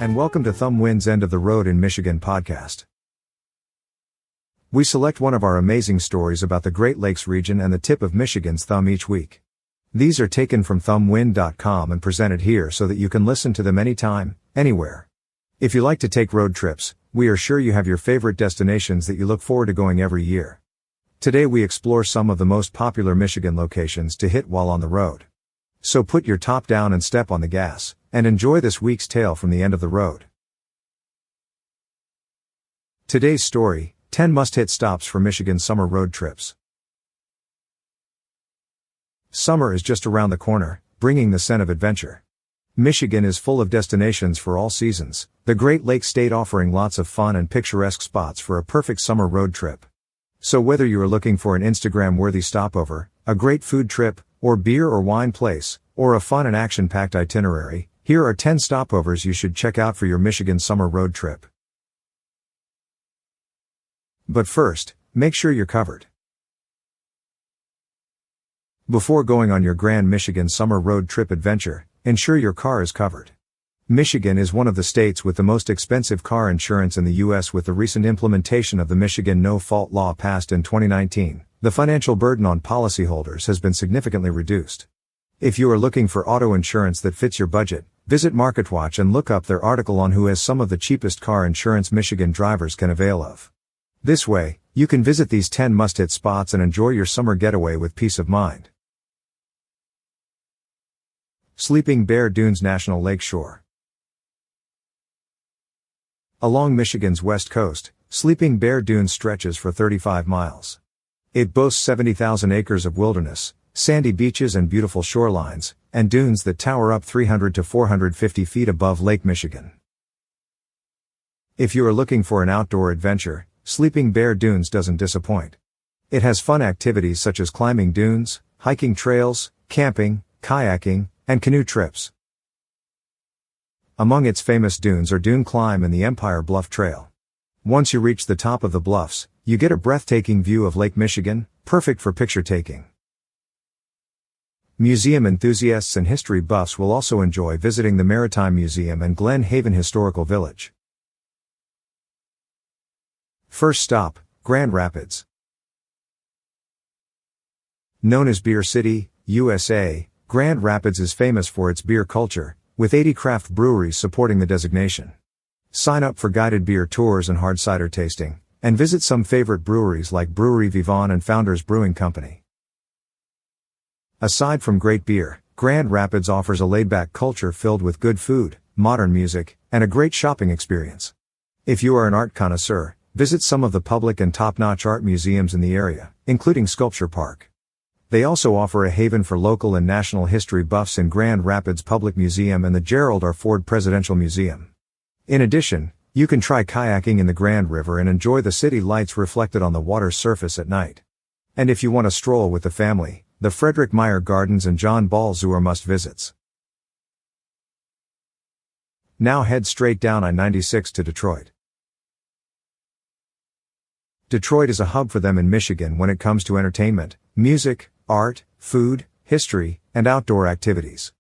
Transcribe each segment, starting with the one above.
and welcome to Thumb Wind's End of the Road in Michigan podcast. We select one of our amazing stories about the Great Lakes region and the tip of Michigan's thumb each week. These are taken from thumbwind.com and presented here so that you can listen to them anytime, anywhere. If you like to take road trips, we are sure you have your favorite destinations that you look forward to going every year. Today we explore some of the most popular Michigan locations to hit while on the road. So put your top down and step on the gas, and enjoy this week's tale from the end of the road. Today's story, 10 must-hit stops for Michigan summer road trips. Summer is just around the corner, bringing the scent of adventure. Michigan is full of destinations for all seasons, the Great Lakes state offering lots of fun and picturesque spots for a perfect summer road trip. So whether you are looking for an Instagram-worthy stopover, a great food trip, or beer or wine place, or a fun and action-packed itinerary, here are 10 stopovers you should check out for your Michigan summer road trip. But first, make sure you're covered. Before going on your grand Michigan summer road trip adventure, ensure your car is covered. Michigan is one of the states with the most expensive car insurance in the U.S. With the recent implementation of the Michigan No-Fault Law passed in 2019, the financial burden on policyholders has been significantly reduced. If you are looking for auto insurance that fits your budget, visit MarketWatch and look up their article on who has some of the cheapest car insurance Michigan drivers can avail of. This way, you can visit these 10 must-hit spots and enjoy your summer getaway with peace of mind. Sleeping Bear Dunes National Lake Shore. Along Michigan's west coast, Sleeping Bear Dunes stretches for 35 miles. It boasts 70,000 acres of wilderness, sandy beaches and beautiful shorelines, and dunes that tower up 300 to 450 feet above Lake Michigan. If you are looking for an outdoor adventure, Sleeping Bear Dunes doesn't disappoint. It has fun activities such as climbing dunes, hiking trails, camping, kayaking, and canoe trips. Among its famous dunes are Dune Climb and the Empire Bluff Trail. Once you reach the top of the bluffs, you get a breathtaking view of Lake Michigan, perfect for picture taking. Museum enthusiasts and history buffs will also enjoy visiting the Maritime Museum and Glen Haven Historical Village. First stop, Grand Rapids. Known as Beer City, USA, Grand Rapids is famous for its beer culture, with 80 craft breweries supporting the designation. Sign up for guided beer tours and hard cider tasting, and visit some favorite breweries like Brewery Vivon and Founders Brewing Company. Aside from great beer, Grand Rapids offers a laid-back culture filled with good food, modern music, and a great shopping experience. If you are an art connoisseur, visit some of the public and top-notch art museums in the area, including Sculpture Park. They also offer a haven for local and national history buffs in Grand Rapids Public Museum and the Gerald R. Ford Presidential Museum. In addition, you can try kayaking in the Grand River and enjoy the city lights reflected on the water's surface at night. And if you want to stroll with the family, the Frederick Meyer Gardens and John Ball Zoo are must-visits. Now head straight down I-96 to Detroit. Detroit is a hub for them in Michigan when it comes to entertainment, music, art, food, history, and outdoor activities.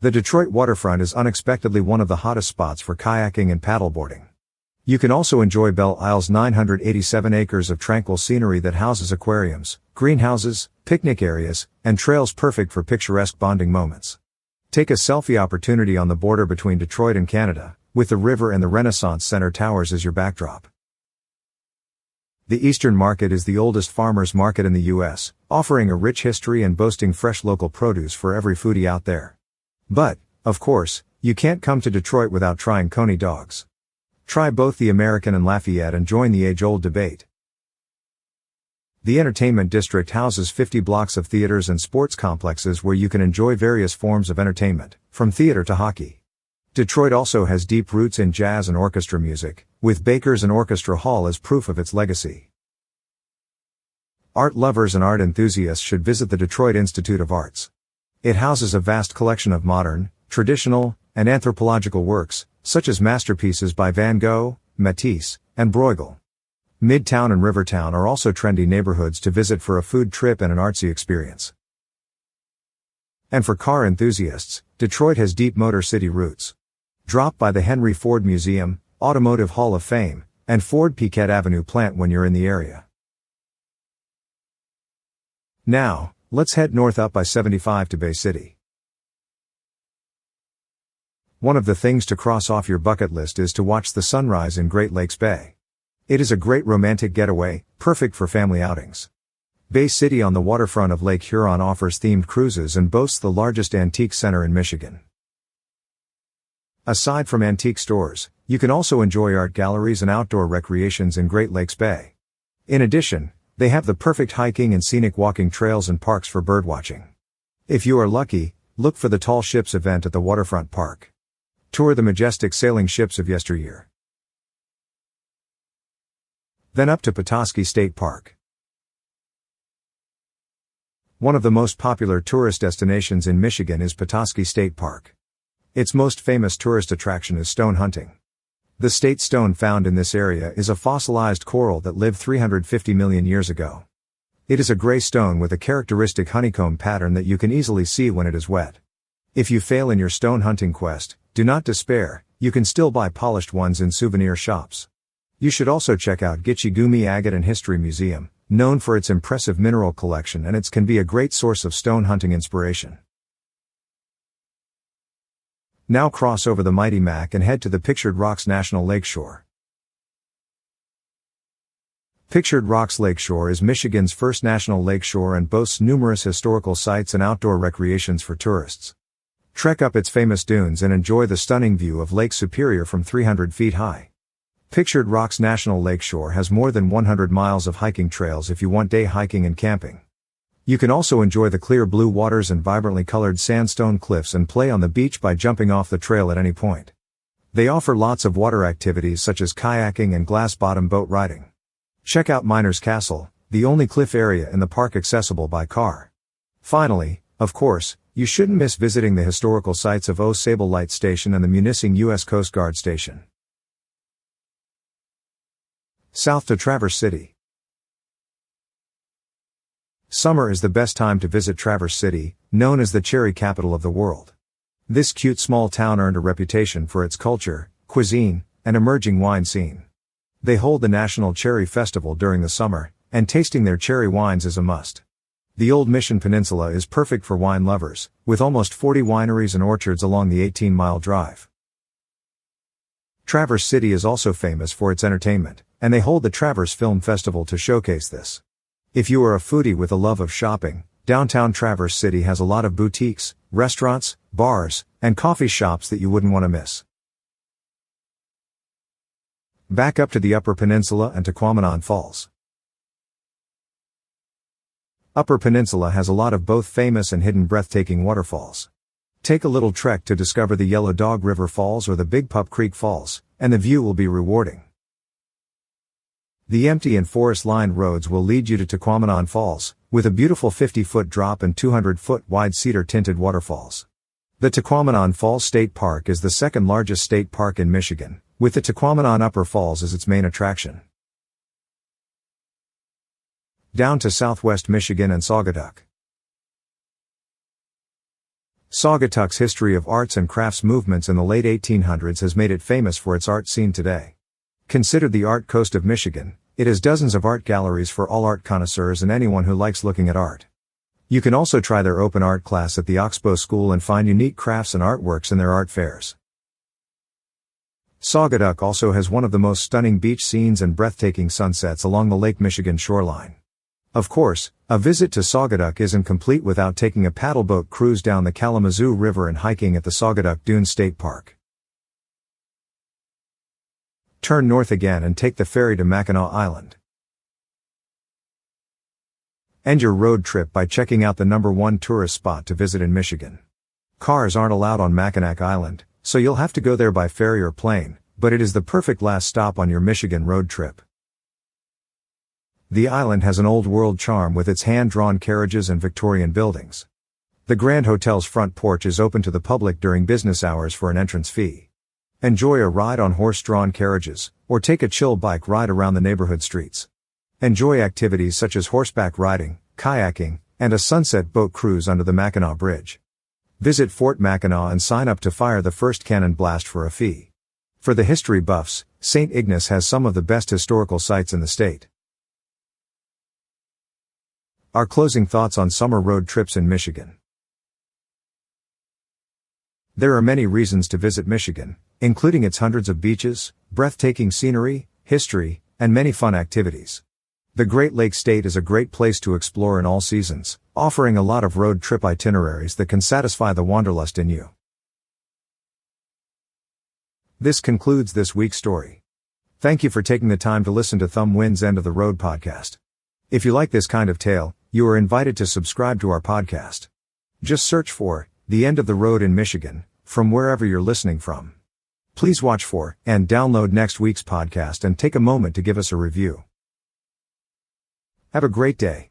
The Detroit waterfront is unexpectedly one of the hottest spots for kayaking and paddleboarding. You can also enjoy Belle Isle's 987 acres of tranquil scenery that houses aquariums, greenhouses, picnic areas, and trails perfect for picturesque bonding moments. Take a selfie opportunity on the border between Detroit and Canada, with the river and the Renaissance Center towers as your backdrop. The Eastern Market is the oldest farmers market in the U.S., offering a rich history and boasting fresh local produce for every foodie out there. But, of course, you can't come to Detroit without trying Coney dogs. Try both the American and Lafayette and join the age-old debate. The Entertainment District houses 50 blocks of theaters and sports complexes where you can enjoy various forms of entertainment, from theater to hockey. Detroit also has deep roots in jazz and orchestra music, with Bakers and Orchestra Hall as proof of its legacy. Art lovers and art enthusiasts should visit the Detroit Institute of Arts. It houses a vast collection of modern, traditional, and anthropological works, such as masterpieces by Van Gogh, Matisse, and Bruegel. Midtown and Rivertown are also trendy neighborhoods to visit for a food trip and an artsy experience. And for car enthusiasts, Detroit has deep Motor City roots. Drop by the Henry Ford Museum, Automotive Hall of Fame, and Ford Piquette Avenue plant when you're in the area. Now, let's head north up I-75 to Bay City. One of the things to cross off your bucket list is to watch the sunrise in Great Lakes Bay. It is a great romantic getaway, perfect for family outings. Bay City on the waterfront of Lake Huron offers themed cruises and boasts the largest antique center in Michigan. Aside from antique stores, you can also enjoy art galleries and outdoor recreations in Great Lakes Bay. In addition, they have the perfect hiking and scenic walking trails and parks for birdwatching. If you are lucky, look for the Tall Ships event at the waterfront park. Tour the majestic sailing ships of yesteryear. Then up to Petoskey State Park. One of the most popular tourist destinations in Michigan is Petoskey State Park. Its most famous tourist attraction is stone hunting. The state stone found in this area is a fossilized coral that lived 350 million years ago. It is a gray stone with a characteristic honeycomb pattern that you can easily see when it is wet. If you fail in your stone hunting quest, do not despair, you can still buy polished ones in souvenir shops. You should also check out Gitche-Gumee Agate and History Museum, known for its impressive mineral collection, and it can be a great source of stone hunting inspiration. Now cross over the Mighty Mac and head to the Pictured Rocks National Lakeshore. Pictured Rocks Lakeshore is Michigan's first national lakeshore and boasts numerous historical sites and outdoor recreations for tourists. Trek up its famous dunes and enjoy the stunning view of Lake Superior from 300 feet high. Pictured Rocks National Lakeshore has more than 100 miles of hiking trails if you want day hiking and camping. You can also enjoy the clear blue waters and vibrantly colored sandstone cliffs and play on the beach by jumping off the trail at any point. They offer lots of water activities such as kayaking and glass-bottom boat riding. Check out Miners Castle, the only cliff area in the park accessible by car. Finally, of course, you shouldn't miss visiting the historical sites of Au Sable Light Station and the Munising U.S. Coast Guard Station. South to Traverse City. Summer is the best time to visit Traverse City, known as the cherry capital of the world. This cute small town earned a reputation for its culture, cuisine, and emerging wine scene. They hold the National Cherry Festival during the summer, and tasting their cherry wines is a must. The Old Mission Peninsula is perfect for wine lovers, with almost 40 wineries and orchards along the 18-mile drive. Traverse City is also famous for its entertainment, and they hold the Traverse Film Festival to showcase this. If you are a foodie with a love of shopping, downtown Traverse City has a lot of boutiques, restaurants, bars, and coffee shops that you wouldn't want to miss. Back up to the Upper Peninsula and to Tahquamenon Falls. Upper Peninsula has a lot of both famous and hidden breathtaking waterfalls. Take a little trek to discover the Yellow Dog River Falls or the Big Pup Creek Falls, and the view will be rewarding. The empty and forest-lined roads will lead you to Tahquamenon Falls, with a beautiful 50-foot drop and 200-foot wide cedar-tinted waterfalls. The Tahquamenon Falls State Park is the second largest state park in Michigan, with the Tahquamenon Upper Falls as its main attraction. Down to southwest Michigan and Saugatuck. Saugatuck's history of arts and crafts movements in the late 1800s has made it famous for its art scene today. Considered the art coast of Michigan, it has dozens of art galleries for all art connoisseurs and anyone who likes looking at art. You can also try their open art class at the Oxbow School and find unique crafts and artworks in their art fairs. Saugatuck also has one of the most stunning beach scenes and breathtaking sunsets along the Lake Michigan shoreline. Of course, a visit to Saugatuck isn't complete without taking a paddleboat cruise down the Kalamazoo River and hiking at the Saugatuck Dunes State Park. Turn north again and take the ferry to Mackinac Island. End your road trip by checking out the #1 tourist spot to visit in Michigan. Cars aren't allowed on Mackinac Island, so you'll have to go there by ferry or plane, but it is the perfect last stop on your Michigan road trip. The island has an old-world charm with its hand-drawn carriages and Victorian buildings. The Grand Hotel's front porch is open to the public during business hours for an entrance fee. Enjoy a ride on horse-drawn carriages, or take a chill bike ride around the neighborhood streets. Enjoy activities such as horseback riding, kayaking, and a sunset boat cruise under the Mackinac Bridge. Visit Fort Mackinac and sign up to fire the first cannon blast for a fee. For the history buffs, St. Ignace has some of the best historical sites in the state. Our closing thoughts on summer road trips in Michigan. There are many reasons to visit Michigan, including its hundreds of beaches, breathtaking scenery, history, and many fun activities. The Great Lakes State is a great place to explore in all seasons, offering a lot of road trip itineraries that can satisfy the wanderlust in you. This concludes this week's story. Thank you for taking the time to listen to Thumb Wind's End of the Road podcast. If you like this kind of tale, you are invited to subscribe to our podcast. Just search for The End of the Road in Michigan from wherever you're listening from. Please watch for and download next week's podcast and take a moment to give us a review. Have a great day.